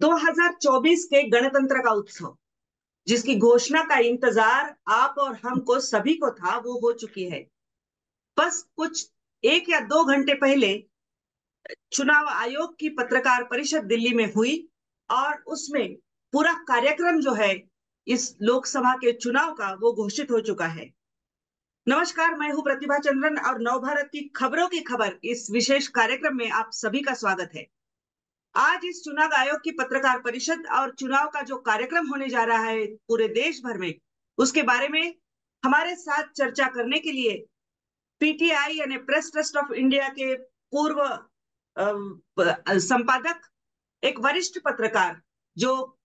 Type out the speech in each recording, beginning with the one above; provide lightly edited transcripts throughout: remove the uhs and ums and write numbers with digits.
2024 के गणतंत्र का उत्सव, जिसकी घोषणा का इंतजार आप और हमको सभी को था, वो हो चुकी है। बस कुछ 1 या 2 घंटे पहले चुनाव आयोग की पत्रकार परिषद दिल्ली में हुई और उसमें पूरा कार्यक्रम जो है इस लोकसभा के चुनाव का, वो घोषित हो चुका है। नमस्कार, मैं हूं प्रतिभा चंद्रन और नवभारत की खबरों की खबर इस विशेष कार्यक्रम में आप सभी का स्वागत है। आज इस चुनाव आयोग की पत्रकार परिषद और चुनाव का जो कार्यक्रम होने जा रहा है पूरे देश भर में, उसके बारे में हमारे साथ चर्चा करने के लिए पीटीआई यानी प्रेस ट्रस्ट ऑफ इंडिया के पूर्व संपादक, एक वरिष्ठ पत्रकार जो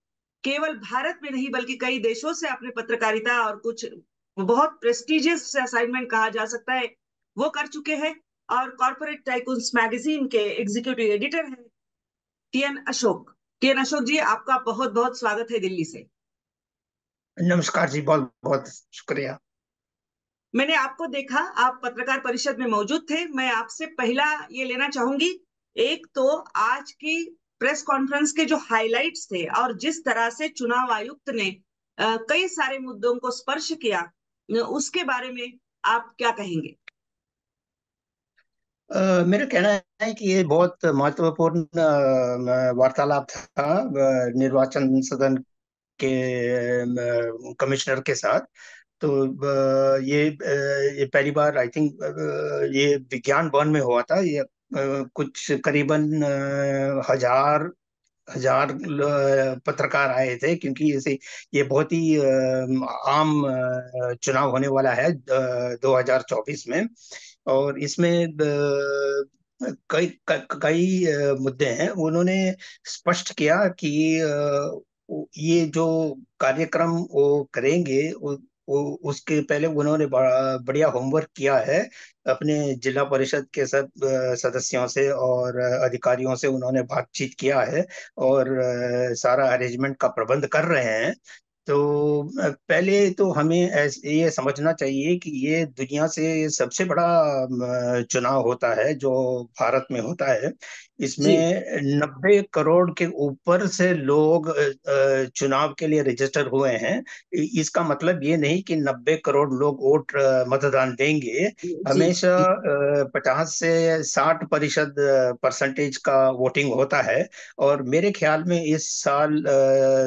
केवल भारत में नहीं बल्कि कई देशों से अपने पत्रकारिता और कुछ बहुत प्रेस्टिजियस असाइनमेंट कहा जा सकता है वो कर चुके हैं, और कॉर्पोरेट टाइकून्स मैगजीन के एग्जीक्यूटिव एडिटर हैं टीएन अशोक जी, आपका बहुत बहुत स्वागत है दिल्ली से। नमस्कार जी, बहुत बहुत शुक्रिया। मैंने आपको देखा, आप पत्रकार परिषद में मौजूद थे। मैं आपसे पहला ये लेना चाहूंगी, एक तो आज की प्रेस कॉन्फ्रेंस के जो हाइलाइट्स थे और जिस तरह से चुनाव आयुक्त ने कई सारे मुद्दों को स्पर्श किया, उसके बारे में आप क्या कहेंगे? मेरा कहना है कि ये बहुत महत्वपूर्ण वार्तालाप था निर्वाचन सदन के कमिश्नर के साथ। तो ये पहली बार आई थिंक ये विज्ञान भवन में हुआ था। ये कुछ करीबन हजार पत्रकार आए थे, क्योंकि ये बहुत ही आम चुनाव होने वाला है 2024 में। और इसमें कई कई मुद्दे हैं। उन्होंने स्पष्ट किया कि ये जो कार्यक्रम वो करेंगे, उसके पहले उन्होंने बढ़िया होमवर्क किया है। अपने जिला परिषद के सब सदस्यों से और अधिकारियों से उन्होंने बातचीत किया है और सारा अरेंजमेंट का प्रबंध कर रहे हैं। तो पहले तो हमें ये समझना चाहिए कि ये दुनिया से सबसे बड़ा चुनाव होता है जो भारत में होता है। जी, इसमें 90 करोड़ के ऊपर से लोग चुनाव के लिए रजिस्टर हुए हैं। इसका मतलब ये नहीं कि 90 करोड़ लोग वोट मतदान देंगे। जी, हमेशा जी, 50 से 60% परसेंटेज का वोटिंग होता है। और मेरे ख्याल में इस साल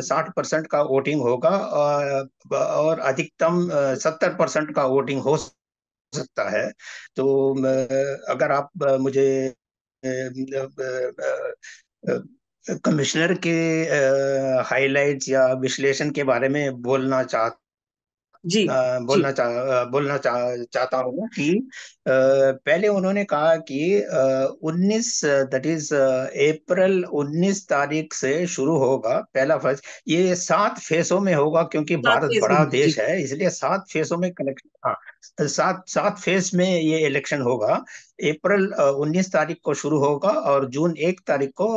60% का वोटिंग होगा, और अधिकतम 70% का वोटिंग हो सकता है। तो अगर आप मुझे कमिश्नर के हाइलाइट्स या विश्लेषण के बारे में जी, जी, चाहता हूँ कि पहले उन्होंने कहा कि 19 दैट इज अप्रैल 19 तारीख से शुरू होगा पहला फेज। ये 7 फेसों में होगा, क्योंकि सात भारत केस बड़ा होंगे। जी, देश है, इसलिए 7 फेसों में कलेक्शन। हाँ, सात सात फेज में ये इलेक्शन होगा। अप्रैल 19 तारीख को शुरू होगा और जून 1 तारीख को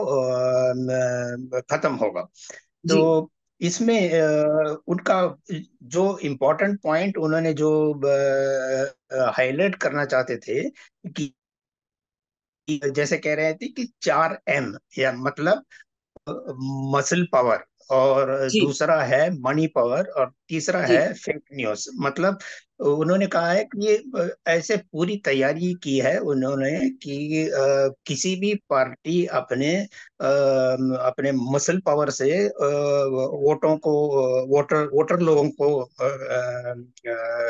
खत्म होगा। जी, तो इसमें उनका जो इम्पोर्टेंट पॉइंट उन्होंने जो हाईलाइट करना चाहते थे कि जैसे कह रहे थे कि 4M, या मतलब मसल पावर, और जी, दूसरा है मनी पावर, और तीसरा जी, है फेक न्यूज। मतलब उन्होंने कहा है कि ये ऐसे पूरी तैयारी की है उन्होंने कि किसी भी पार्टी अपने मसल पावर से वोटों को वोटर वोटर लोगों को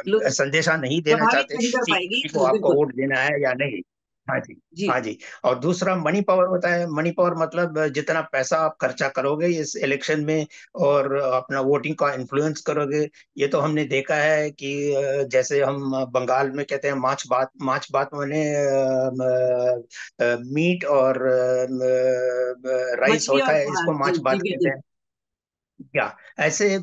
लोग संदेशा नहीं देना प्रभावित चाहते नहीं कर कि पाएगी। किसी को आपको बिल्कुल। वोट देना है या नहीं। हाँ जी। जी, हाँ जी। और दूसरा मनी पावर होता है। मनी पावर मतलब जितना पैसा आप खर्चा करोगे इस इलेक्शन में और अपना वोटिंग का इन्फ्लुएंस करोगे। ये तो हमने देखा है कि जैसे हम बंगाल में कहते हैं माछ बात मैंने मीट और राइस मछली होता और है, भात। इसको जी, माछ जी, बात कहते बिल्कुल। हैं। क्या ऐसे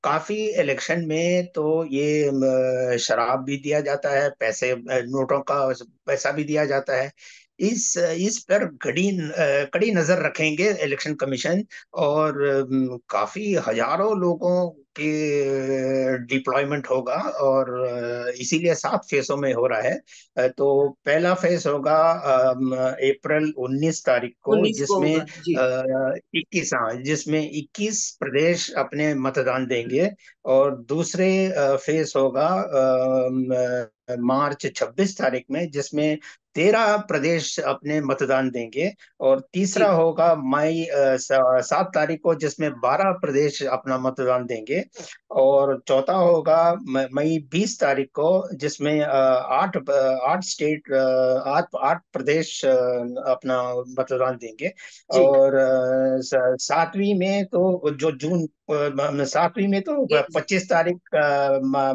काफी इलेक्शन में तो ये शराब भी दिया जाता है, पैसे नोटों का पैसा भी दिया जाता है। इस पर कड़ी नजर रखेंगे इलेक्शन कमीशन। और काफी हजारों लोगों के डिप्लॉयमेंट होगा, और इसीलिए 7 फेसों में हो रहा है। तो पहला फेज होगा अप्रैल 19 तारीख को, 19 को जिसमें होगा जी। 21, हाँ, जिसमें 21 प्रदेश अपने मतदान देंगे। और दूसरे फेज होगा मार्च 26 तारीख में, जिसमें 13 प्रदेश अपने मतदान देंगे। और तीसरा जी। होगा मई 7 तारीख को, जिसमें 12 प्रदेश अपना मतदान देंगे। और चौथा होगा मई 20 तारीख को, जिसमें 8 स्टेट, 8 प्रदेश अपना मतदान देंगे। जी। और 7वीं में तो जो जून 7वीं में तो ये 25 तारीख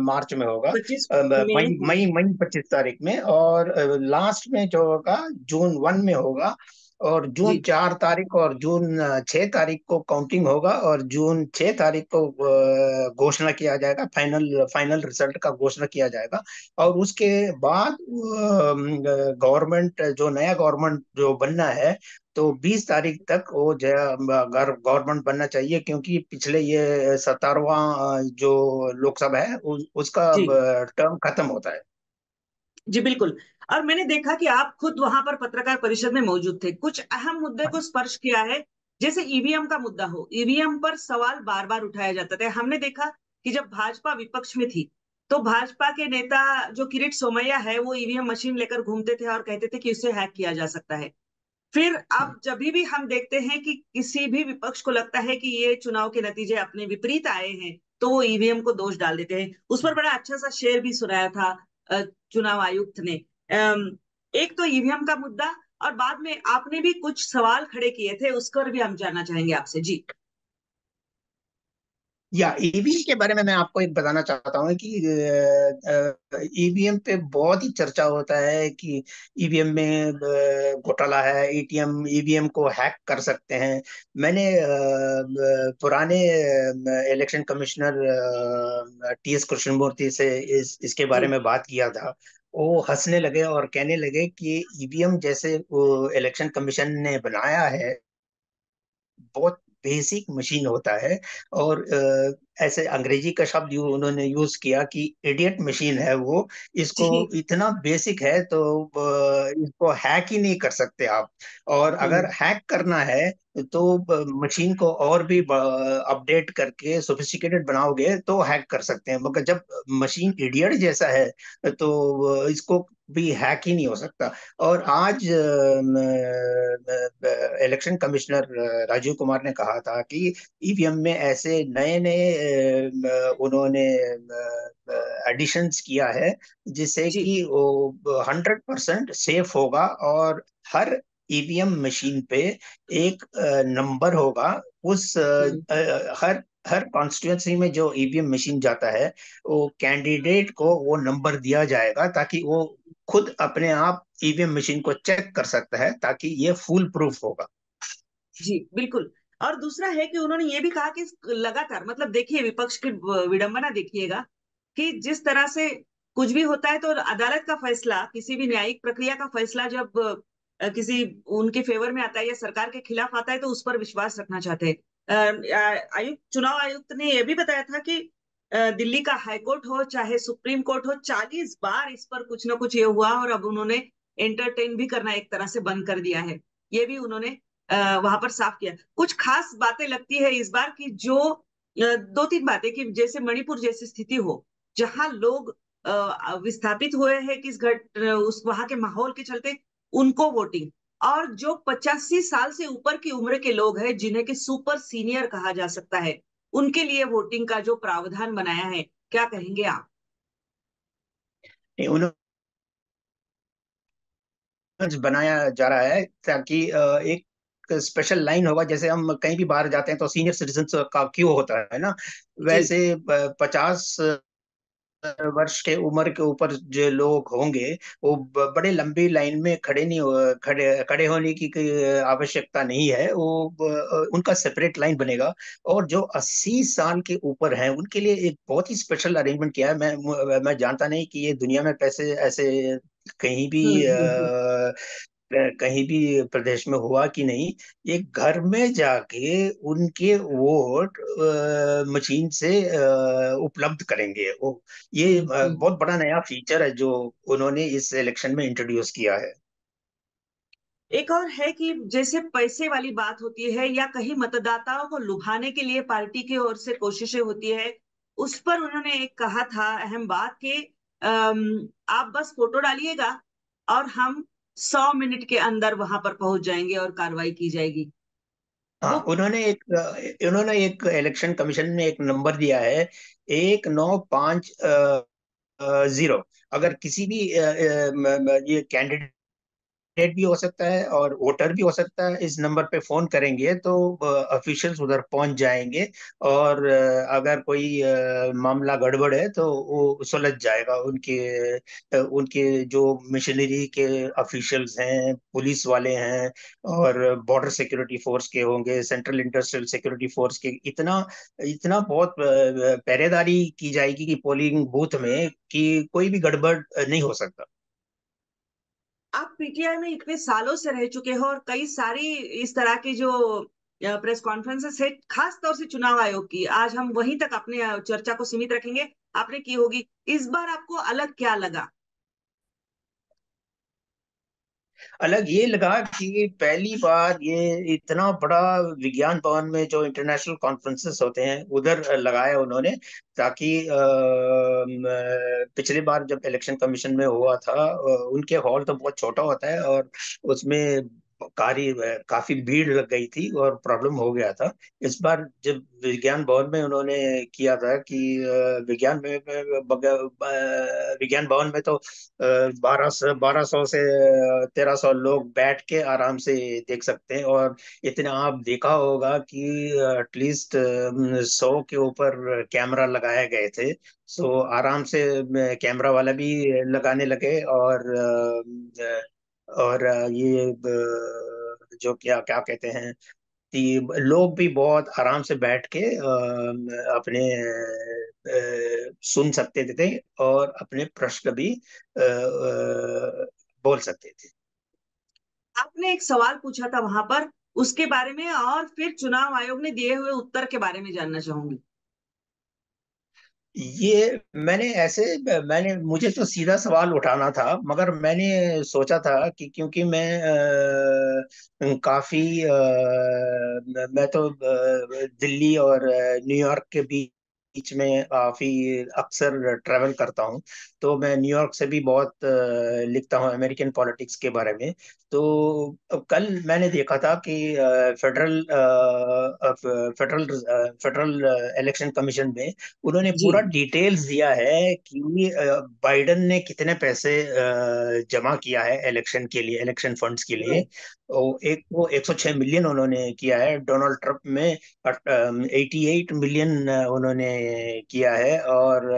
मार्च में होगा। 25 मई में मई होगी। मई 25 तारीख में। और लास्ट में जो होगा जून 1 में होगा। और जून जी। 4 तारीख और जून 6 तारीख को काउंटिंग होगा, और जून 6 तारीख को घोषणा किया जाएगा, फाइनल फाइनल रिजल्ट का घोषणा किया जाएगा। और उसके बाद गवर्नमेंट, जो नया गवर्नमेंट जो बनना है, तो 20 तारीख तक वो जो गवर्नमेंट बनना चाहिए, क्योंकि पिछले ये 17वां जो लोकसभा है उसका जी। टर्म खत्म होता है। जी बिल्कुल। और मैंने देखा कि आप खुद वहां पर पत्रकार परिषद में मौजूद थे, कुछ अहम मुद्दे को स्पर्श किया है। जैसे ईवीएम का मुद्दा हो, ईवीएम पर सवाल बार बार उठाया जाता था। हमने देखा कि जब भाजपा विपक्ष में थी, तो भाजपा के नेता जो किरीट सोमैया है, वो ईवीएम मशीन लेकर घूमते थे और कहते थे कि उसे हैक किया जा सकता है। फिर अब जब भी हम देखते हैं कि किसी भी विपक्ष को लगता है कि ये चुनाव के नतीजे अपने विपरीत आए हैं, तो वो ईवीएम को दोष डाल देते हैं। उस पर बड़ा अच्छा सा शेर भी सुनाया था चुनाव आयुक्त ने। एक तो ईवीएम का मुद्दा, और बाद में आपने भी कुछ सवाल खड़े किए थे, उस पर भी हम जानना चाहेंगे आपसे जी। या ईवीएम के बारे में मैं आपको एक बताना चाहता हूँ कि ईवीएम पे बहुत ही चर्चा होता है कि ईवीएम में घोटाला है, ईटीएम ईवीएम को हैक कर सकते हैं। मैंने पुराने इलेक्शन कमिश्नर टीएस कृष्णमूर्ति से इसके बारे जी। में बात किया था। वो हंसने लगे और कहने लगे कि ईवीएम जैसे वो इलेक्शन कमीशन ने बनाया है, बहुत बेसिक मशीन होता है। और ऐसे अंग्रेजी का शब्द उन्होंने यूज किया कि इडियट मशीन है वो। इसको जी। इतना बेसिक है, तो इसको हैक ही नहीं कर सकते आप। और अगर हम्म। हैक करना है तो मशीन को और भी अपडेट करके सोफिस्टिकेटेड बनाओगे तो हैक कर सकते हैं, मगर जब मशीन इडियट जैसा है तो इसको भी हैक ही नहीं हो सकता। और आज इलेक्शन कमिश्नर राजीव कुमार ने कहा था कि ईवीएम में ऐसे नए नए उन्होंने एडिशंस किया है, जिससे जी। कि वो 100% सेफ होगा। और हर ईवीएम मशीन पे एक नंबर होगा। उस हम्म। हर हर कॉन्स्टिट्यूंसी में जो ईवीएम मशीन जाता है, वो कैंडिडेट को वो नंबर दिया जाएगा, ताकि वो खुद अपने आप ईवीएम मशीन को चेक कर सकता है, ताकि ये फुल प्रूफ होगा। जी बिल्कुल। और दूसरा है कि उन्होंने ये भी कहा कि लगातार, मतलब देखिए विपक्ष की विडंबना देखिएगा कि जिस तरह से कुछ भी होता है तो अदालत का फैसला, किसी भी न्यायिक प्रक्रिया का फैसला जब किसी उनके फेवर में आता है या सरकार के खिलाफ आता है, तो उस पर विश्वास रखना चाहते हैं। आयुक्त, चुनाव आयुक्त ने यह भी बताया था कि दिल्ली का हाईकोर्ट हो चाहे सुप्रीम कोर्ट हो, 40 बार इस पर कुछ ना कुछ ये हुआ, और अब उन्होंने एंटरटेन भी करना एक तरह से बंद कर दिया है। ये भी उन्होंने वहां पर साफ किया। कुछ खास बातें लगती है इस बार की, जो दो तीन बातें, कि जैसे मणिपुर जैसी स्थिति हो, जहां लोग विस्थापित हुए हैं किस उस वहां के माहौल के चलते, उनको वोटिंग। और जो 85 साल से ऊपर की उम्र के लोग हैं, जिन्हें कि सुपर सीनियर कहा जा सकता है, उनके लिए वोटिंग का जो प्रावधान बनाया है, क्या कहेंगे आप? बनाया जा रहा है, ताकि एक स्पेशल लाइन होगा। जैसे हम कहीं भी बाहर जाते हैं तो सीनियर सिटीजन का क्यू होता है ना, जी। वैसे 50 वर्ष के उम्र के ऊपर जो लोग होंगे, वो बड़े लंबी लाइन में खड़े नहीं हो खड़े खड़े होने की कोई आवश्यकता नहीं है। वो उनका सेपरेट लाइन बनेगा। और जो 80 साल के ऊपर हैं, उनके लिए एक बहुत ही स्पेशल अरेंजमेंट किया है। मैं जानता नहीं कि ये दुनिया में पैसे ऐसे कहीं भी हम्म। कहीं भी प्रदेश में हुआ कि नहीं, ये घर में जाके उनके वोट मशीन से उपलब्ध करेंगे वो। ये हम्म। बहुत बड़ा नया फीचर है जो उन्होंने इस इलेक्शन में इंट्रोड्यूस किया है। एक और है कि जैसे पैसे वाली बात होती है या कहीं मतदाताओं को लुभाने के लिए पार्टी की ओर से कोशिशें होती है, उस पर उन्होंने एक कहा था अहम बात कि आप बस फोटो डालिएगा और हम 100 मिनट के अंदर वहां पर पहुंच जाएंगे और कार्रवाई की जाएगी। हाँ, वो उन्होंने एक इलेक्शन कमीशन ने एक नंबर दिया है, 1950। अगर किसी भी ये कैंडिडेट भी हो सकता है और वोटर भी हो सकता है, इस नंबर पे फोन करेंगे तो ऑफिशियल्स उधर पहुंच जाएंगे। और अगर कोई मामला गड़बड़ है तो वो सुलझ जाएगा। उनके जो मिशनरी के ऑफिशियल्स हैं, पुलिस वाले हैं, और बॉर्डर सिक्योरिटी फोर्स के होंगे, सेंट्रल इंडस्ट्रियल सिक्योरिटी फोर्स के, इतना इतना बहुत पहरेदारी की जाएगी कि पोलिंग बूथ में कि कोई भी गड़बड़ नहीं हो सकता। आप पीटीआई में इतने सालों से रह चुके हो और कई सारी इस तरह की जो प्रेस कॉन्फ्रेंसेस है, खास तौर से चुनाव आयोग की, आज हम वहीं तक अपने चर्चा को सीमित रखेंगे। आपने की होगी, इस बार आपको अलग क्या लगा? अलग ये लगा कि पहली बार ये इतना बड़ा विज्ञान भवन में जो इंटरनेशनल कॉन्फ्रेंसेस होते हैं उधर लगाया उन्होंने, ताकि पिछली बार जब इलेक्शन कमीशन में हुआ था उनके हॉल तो बहुत छोटा होता है, और उसमें काफी भीड़ लग गई थी और प्रॉब्लम हो गया था। इस बार जब विज्ञान भवन में उन्होंने किया था कि विज्ञान भवन में तो 1200 से 1300 लोग बैठ के आराम से देख सकते हैं। और इतना आप देखा होगा कि एटलीस्ट 100 के ऊपर कैमरा लगाए गए थे। सो आराम से कैमरा वाला भी लगाने लगे। और ये जो क्या क्या कहते हैं कि लोग भी बहुत आराम से बैठ के अपने सुन सकते थे और अपने प्रश्न भी बोल सकते थे। आपने एक सवाल पूछा था वहां पर, उसके बारे में और फिर चुनाव आयोग ने दिए हुए उत्तर के बारे में जानना चाहूंगी। ये मैंने मुझे तो सीधा सवाल उठाना था, मगर मैंने सोचा था कि क्योंकि मैं काफी मैं तो दिल्ली और न्यूयॉर्क के बीच में काफी अक्सर ट्रैवल करता हूँ। तो मैं न्यूयॉर्क से भी बहुत लिखता हूँ अमेरिकन पॉलिटिक्स के बारे में। तो कल मैंने देखा था कि फेडरल फेडरल इलेक्शन कमीशन में उन्होंने जी। पूरा डिटेल्स दिया है कि बाइडन ने कितने पैसे जमा किया है इलेक्शन के लिए, इलेक्शन फंड्स के लिए। वो 106 मिलियन उन्होंने किया है। डोनाल्ड ट्रंप में 88 मिलियन उन्होंने किया है। और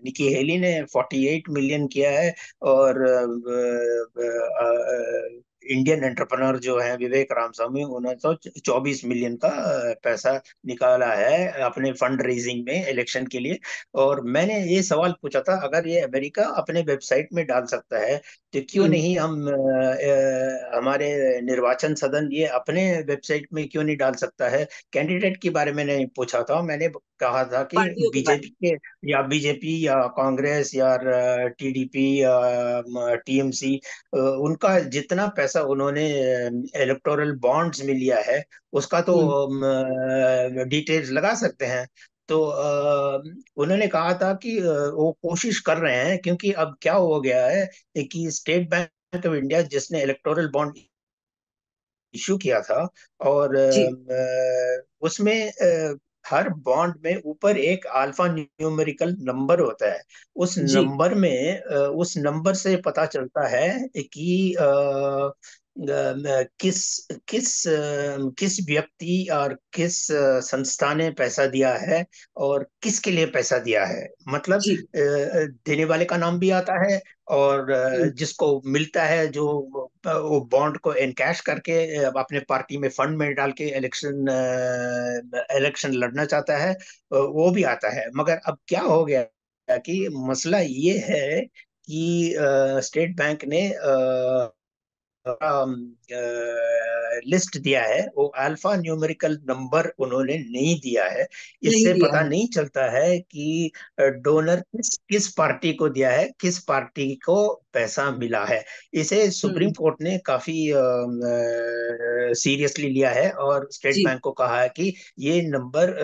निकी हेली ने 48 मिलियन किया है। और इंडियन एंटरप्रेन्योर जो है विवेक रामस्वामी, उन्होंने तो 24 मिलियन का पैसा निकाला है अपने फंड रेजिंग में इलेक्शन के लिए। और मैंने ये सवाल पूछा था, अगर ये अमेरिका अपने वेबसाइट में डाल सकता है तो क्यों हम्म। नहीं हम हमारे निर्वाचन सदन ये अपने वेबसाइट में क्यों नहीं डाल सकता है। कैंडिडेट के बारे में नहीं पूछा था, मैंने कहा था कि पार्टियों के बारे बीजेपी के, या बीजेपी या कांग्रेस या टीडीपी या टीएमसी, उनका जितना पैसा उन्होंने इलेक्टोरल बॉन्ड्स में लिया है उसका तो में। डिटेल्स लगा सकते हैं। तो उन्होंने कहा था कि वो कोशिश कर रहे हैं, क्योंकि अब क्या हो गया है कि स्टेट बैंक ऑफ इंडिया जिसने इलेक्टोरल बॉन्ड इशू किया था, और जी। उसमें हर बॉन्ड में ऊपर एक अल्फा न्यूमेरिकल नंबर होता है। जी। उस नंबर से पता चलता है कि किस किस किस व्यक्ति और किस संस्था ने पैसा दिया है और किसके लिए पैसा दिया है। मतलब जी। देने वाले का नाम भी आता है, और हम्म। जिसको मिलता है, जो वो बॉन्ड को एनकैश करके अपने पार्टी में फंड में डाल के इलेक्शन लड़ना चाहता है, वो भी आता है। मगर अब क्या हो गया कि मसला ये है कि स्टेट बैंक ने लिस्ट दिया है वो अल्फा न्यूमेरिकल नंबर उन्होंने नहीं दिया है। नहीं इससे दिया पता है। नहीं चलता है कि डोनर किस किस पार्टी को दिया है, किस पार्टी को पैसा मिला है। इसे सुप्रीम हम्म। कोर्ट ने काफी सीरियसली लिया है और स्टेट जी। बैंक को कहा है कि ये नंबर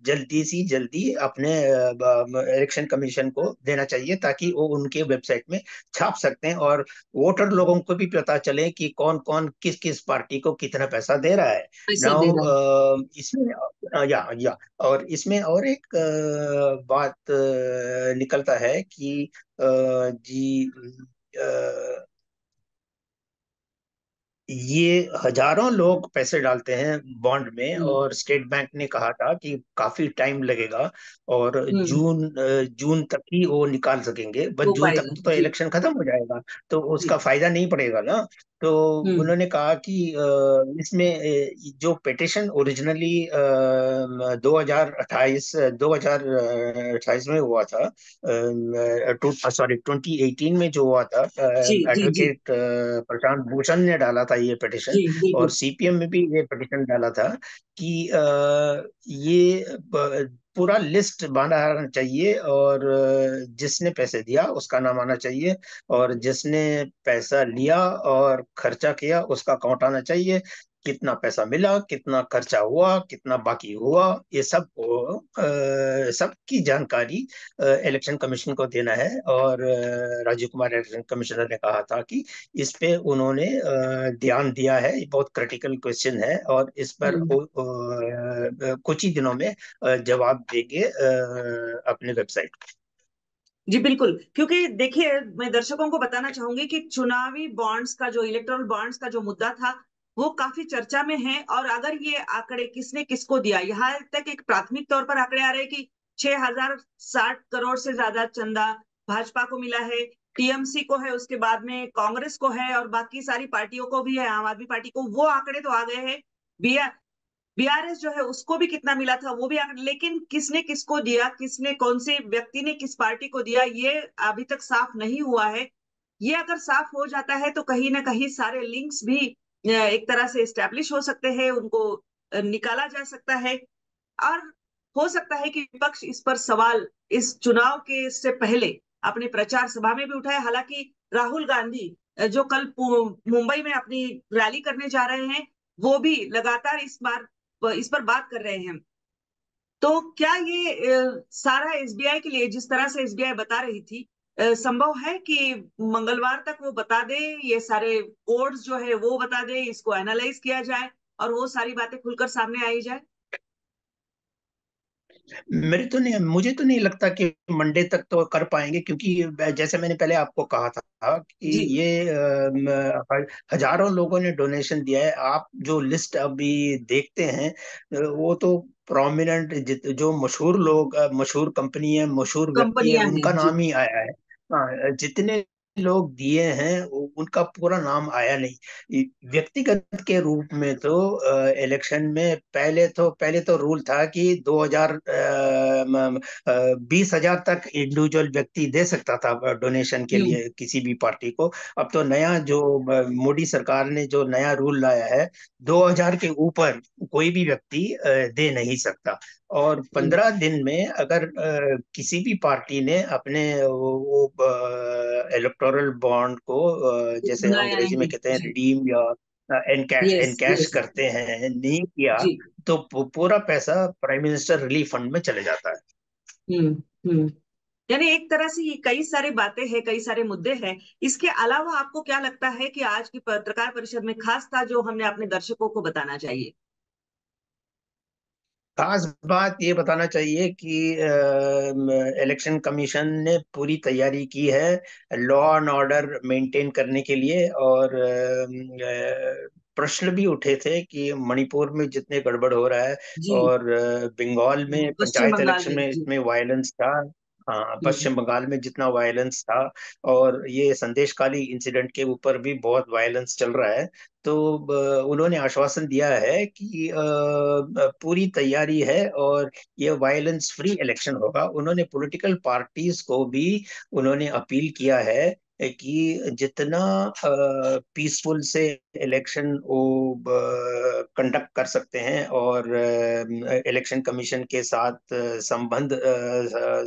जल्दी से जल्दी अपने इलेक्शन कमीशन को देना चाहिए, ताकि वो उनके वेबसाइट में छाप सकते हैं और वोटर लोगों को भी पता चले कि कौन कौन किस किस पार्टी को कितना पैसा दे रहा है। पैसा दे नाउ रहा है। इसमें या और इसमें और एक बात निकलता है कि जी ये हजारों लोग पैसे डालते हैं बॉन्ड में, हम्म। और स्टेट बैंक ने कहा था कि काफी टाइम लगेगा और हम्म। जून तक ही वो निकाल सकेंगे, बस हो जून तक पाएगा तो जी। इलेक्शन खत्म हो जाएगा, तो उसका जी। फायदा नहीं पड़ेगा ना। तो हम्म। उन्होंने कहा कि इसमें जो पिटिशन ओरिजिनली 2028 में हुआ था, सॉरी 2018 में जो हुआ था, जी जी जी। एडवोकेट प्रशांत भूषण ने डाला था ये पिटिशन, जी और बिल्कुल। सीपीएम में भी ये पिटिशन डाला था कि ये पूरा लिस्ट बना रहना चाहिए, और जिसने पैसे दिया उसका नाम आना चाहिए, और जिसने पैसा लिया और खर्चा किया उसका अकाउंट आना चाहिए, कितना पैसा मिला, कितना खर्चा हुआ, कितना बाकी हुआ, ये सब सबकी जानकारी इलेक्शन कमीशन को देना है। और राजीव कुमार इलेक्शन कमिश्नर ने कहा था कि इस पे उन्होंने ध्यान दिया है, ये बहुत क्रिटिकल क्वेश्चन है, और इस पर हम्म। वो कुछ ही दिनों में जवाब देंगे अपने वेबसाइट। जी बिल्कुल, क्योंकि देखिए मैं दर्शकों को बताना चाहूंगी कि चुनावी बॉन्ड्स का जो इलेक्टोरल बॉन्ड्स का जो मुद्दा था वो काफी चर्चा में है। और अगर ये आंकड़े किसने किसको दिया, यहाँ तक एक प्राथमिक तौर पर आंकड़े आ रहे हैं कि 6,060 करोड़ से ज्यादा चंदा भाजपा को मिला है, टीएमसी को है, उसके बाद में कांग्रेस को है और बाकी सारी पार्टियों को भी है, आम आदमी पार्टी को। वो आंकड़े तो आ गए हैं। बीआरएस जो है उसको भी कितना मिला था वो भी लेकिन किसने किसको दिया, किसने कौन से व्यक्ति ने किस पार्टी को दिया, ये अभी तक साफ नहीं हुआ है। ये अगर साफ हो जाता है तो कहीं ना कहीं सारे लिंक्स भी एक तरह से एस्टेब्लिश हो सकते हैं, उनको निकाला जा सकता है। और हो सकता है कि विपक्ष इस पर सवाल इस चुनाव के से पहले अपने प्रचार सभा में भी उठाए। हालांकि राहुल गांधी जो कल मुंबई में अपनी रैली करने जा रहे हैं, वो भी लगातार इस पर बात कर रहे हैं। तो क्या ये सारा एसबीआई के लिए, जिस तरह से एसबीआई बता रही थी, संभव है कि मंगलवार तक वो बता दे, ये सारे कोड्स जो है वो बता दे, इसको एनालाइज किया जाए और वो सारी बातें खुलकर सामने आई जाए? मेरे तो नहीं मुझे तो नहीं लगता कि मंडे तक तो कर पाएंगे, क्योंकि जैसे मैंने पहले आपको कहा था कि जी। ये हजारों लोगों ने डोनेशन दिया है। आप जो लिस्ट अभी देखते हैं वो तो प्रोमिनेंट जो मशहूर लोग, मशहूर कंपनी है, मशहूर व्यक्ति है, कंपनियां हैं उनका जी। नाम ही आया है। हाँ, जितने लोग दिए हैं उनका पूरा नाम आया नहीं। व्यक्तिगत के रूप में तो इलेक्शन में पहले तो रूल था कि 20,000 तक इंडिविजुअल व्यक्ति दे सकता था डोनेशन के हम्म। लिए किसी भी पार्टी को। अब तो नया जो मोदी सरकार ने जो नया रूल लाया है, 2,000 के ऊपर कोई भी व्यक्ति दे नहीं सकता। और हम्म। 15 दिन में अगर किसी भी पार्टी ने अपने वो इलेक्टोरल बॉन्ड को जैसे बनाया अंग्रेजी में नहीं कहते हैं जी। रिडीम या एनकैश यस एनकैश यस। करते हैं, नहीं किया, जी। तो पूरा पैसा प्राइम मिनिस्टर रिलीफ फंड में चले जाता है। हम्म। हम्म। यानी एक तरह से ये कई सारी बातें हैं, कई सारे मुद्दे हैं। इसके अलावा आपको क्या लगता है कि आज की पत्रकार परिषद में खास था जो हमने अपने दर्शकों को बताना चाहिए? खास बात ये बताना चाहिए कि इलेक्शन कमीशन ने पूरी तैयारी की है लॉ एंड ऑर्डर मेंटेन करने के लिए, और प्रश्न भी उठे थे कि मणिपुर में जितने गड़बड़ हो रहा है, जी। और बंगाल में पश्चिम पंचायत बंगाल इलेक्शन में में जी। इतने वायलेंस था। हाँ, हम्म। पश्चिम बंगाल में जितना वायलेंस था, और ये संदेशखाली इंसिडेंट के ऊपर भी बहुत वायलेंस चल रहा है। तो उन्होंने आश्वासन दिया है कि पूरी तैयारी है और ये वायलेंस फ्री इलेक्शन होगा। उन्होंने पॉलिटिकल पार्टीज को भी उन्होंने अपील किया है कि जितना पीसफुल से इलेक्शन वो कंडक्ट कर सकते हैं और इलेक्शन कमीशन के साथ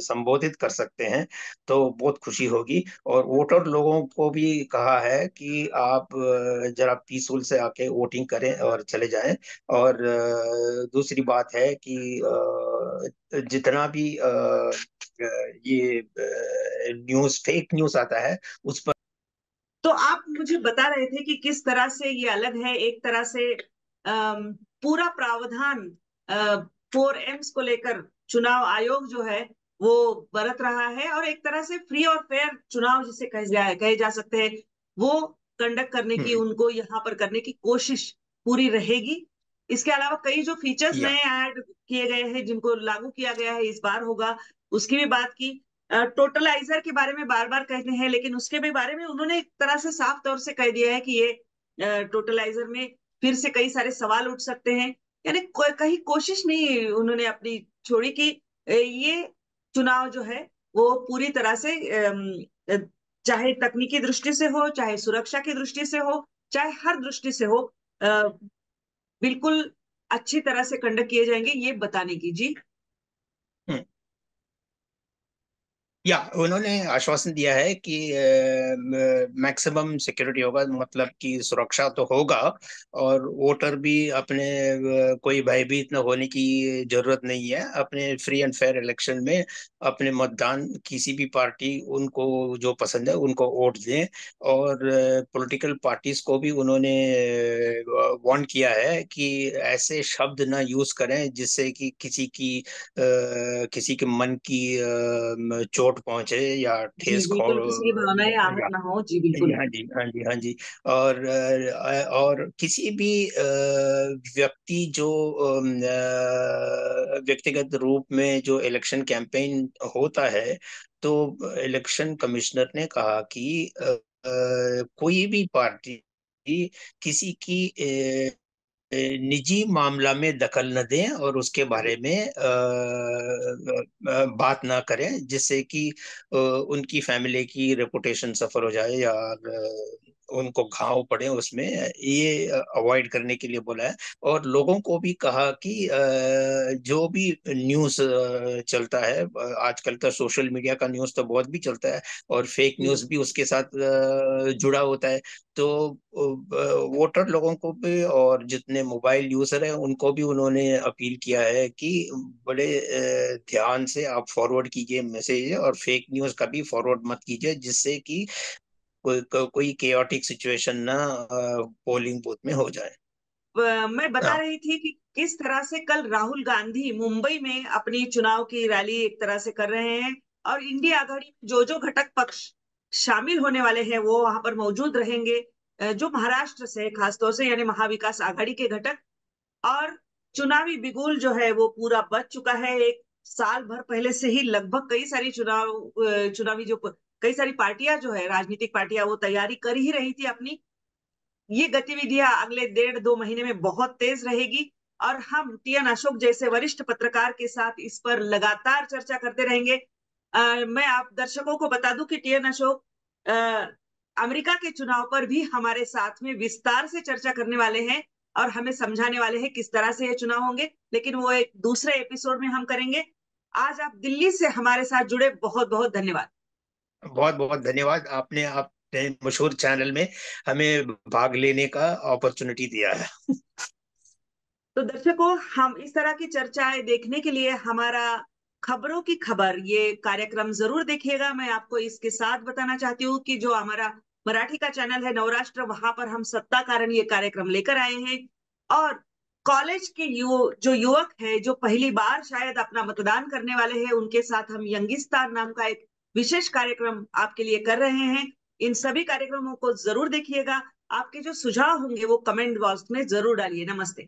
संबोधित कर सकते हैं, तो बहुत खुशी होगी। और वोटर लोगों को भी कहा है कि आप जरा पीसफुल से आके वोटिंग करें और चले जाएं। और दूसरी बात है कि जितना भी ये न्यूज़, फेक न्यूज़ आता है, उस पर। तो आप मुझे बता रहे थे कि किस तरह से ये अलग है, एक तरह से पूरा प्रावधान 4Ms को लेकर चुनाव आयोग जो है वो बरत रहा है, और एक तरह से फ्री और फेयर चुनाव जिसे कहे जा सकते हैं, वो कंडक्ट करने की, हम्म, उनको यहाँ पर करने की कोशिश पूरी रहेगी। इसके अलावा कई जो फीचर्स या नए ऐड किए गए हैं, जिनको लागू किया गया है इस बार होगा, उसकी भी बात की। टोटलाइजर के बारे में बार बार कहते हैं, लेकिन उसके भी बारे में उन्होंने एक तरह से साफ तौर से कह दिया है कि ये टोटलाइजर में फिर से कई सारे सवाल उठ सकते हैं। यानी कहीं कोशिश नहीं उन्होंने अपनी छोड़ी कि ये चुनाव जो है वो पूरी तरह से अ, चाहे तकनीकी दृष्टि से हो, चाहे सुरक्षा की दृष्टि से हो, चाहे हर दृष्टि से हो, बिल्कुल अच्छी तरह से कंडक्ट किए जाएंगे, ये बताने की। जी। या उन्होंने आश्वासन दिया है कि मैक्सिमम सिक्योरिटी होगा, मतलब कि सुरक्षा तो होगा। और वोटर भी अपने कोई भयभीत न होने की जरूरत नहीं है। अपने फ्री एंड फेयर इलेक्शन में अपने मतदान किसी भी पार्टी उनको जो पसंद है उनको वोट दें। और पॉलिटिकल पार्टीज को भी उन्होंने वार्न किया है कि ऐसे शब्द ना यूज करें जिससे कि किसी के मन की चोट पहुंचे या जी ठेस खो। बिल्कुल, किसी की भावनाएं आहत या ना हो। जी बिल्कुल। हाँ जी, हाँ जी, हाँ जी। और किसी भी व्यक्ति जो व्यक्तिगत रूप में जो इलेक्शन कैंपेन होता है, तो इलेक्शन कमिश्नर ने कहा कि कोई भी पार्टी किसी की निजी मामला में दखल न दें और उसके बारे में बात ना करें, जिससे कि उनकी फैमिली की रेपुटेशन सफर हो जाए या उनको घाव पड़े उसमें। ये अवॉइड करने के लिए बोला है। और लोगों को भी कहा कि जो भी न्यूज़ चलता है, आजकल का सोशल मीडिया का न्यूज़ तो बहुत भी चलता है, और फेक जी न्यूज़ भी उसके साथ जुड़ा होता है। तो वोटर लोगों को भी और जितने मोबाइल यूजर हैं उनको भी उन्होंने अपील किया है कि बड़े ध्यान से आप फॉरवर्ड कीजिए मैसेज, और फेक न्यूज कभी फॉरवर्ड मत कीजिए, जिससे कि कोई केओटिक सिचुएशन ना पोलिंग बूथ में हो जाए। मैं बता हाँ। रही थी कि किस तरह से कल राहुल गांधी मुंबई में अपनी चुनाव की रैली एक तरह से कर रहे हैं, और इंडिया आघाड़ी में जो जो घटक पक्ष शामिल होने वाले हैं वो वहां पर मौजूद रहेंगे, जो महाराष्ट्र से खासतौर से, यानी महाविकास आघाड़ी के घटक। और चुनावी बिगुल जो है वो पूरा बच चुका है। एक साल भर पहले से ही लगभग कई सारी चुनावी जो कई सारी पार्टियां जो है, राजनीतिक पार्टियां, वो तैयारी कर ही रही थी अपनी। ये गतिविधियां अगले 1.5-2 महीने में बहुत तेज रहेगी, और हम टीएन अशोक जैसे वरिष्ठ पत्रकार के साथ इस पर लगातार चर्चा करते रहेंगे। मैं आप दर्शकों को बता दूं कि टीएन अशोक अमेरिका के चुनाव पर भी हमारे साथ में विस्तार से चर्चा करने वाले हैं, और हमें समझाने वाले हैं किस तरह से ये चुनाव होंगे, लेकिन वो एक दूसरे एपिसोड में हम करेंगे। आज आप दिल्ली से हमारे साथ जुड़े, बहुत बहुत धन्यवाद। बहुत बहुत धन्यवाद, आपने अपने मशहूर चैनल में हमें भाग लेने का अपॉर्चुनिटी दिया है। तो दर्शकों, हम इस तरह की चर्चाएं देखने के लिए हमारा खबरों की खबर ये कार्यक्रम जरूर देखिएगा। मैं आपको इसके साथ बताना चाहती हूँ कि जो हमारा मराठी का चैनल है नवराष्ट्र, वहां पर हम सत्ता कारण ये कार्यक्रम लेकर आए हैं। और कॉलेज के जो युवक है, जो पहली बार शायद अपना मतदान करने वाले हैं, उनके साथ हम यंगिस्तान नाम का एक विशेष कार्यक्रम आपके लिए कर रहे हैं। इन सभी कार्यक्रमों को जरूर देखिएगा। आपके जो सुझाव होंगे वो कमेंट बॉक्स में जरूर डालिए। नमस्ते।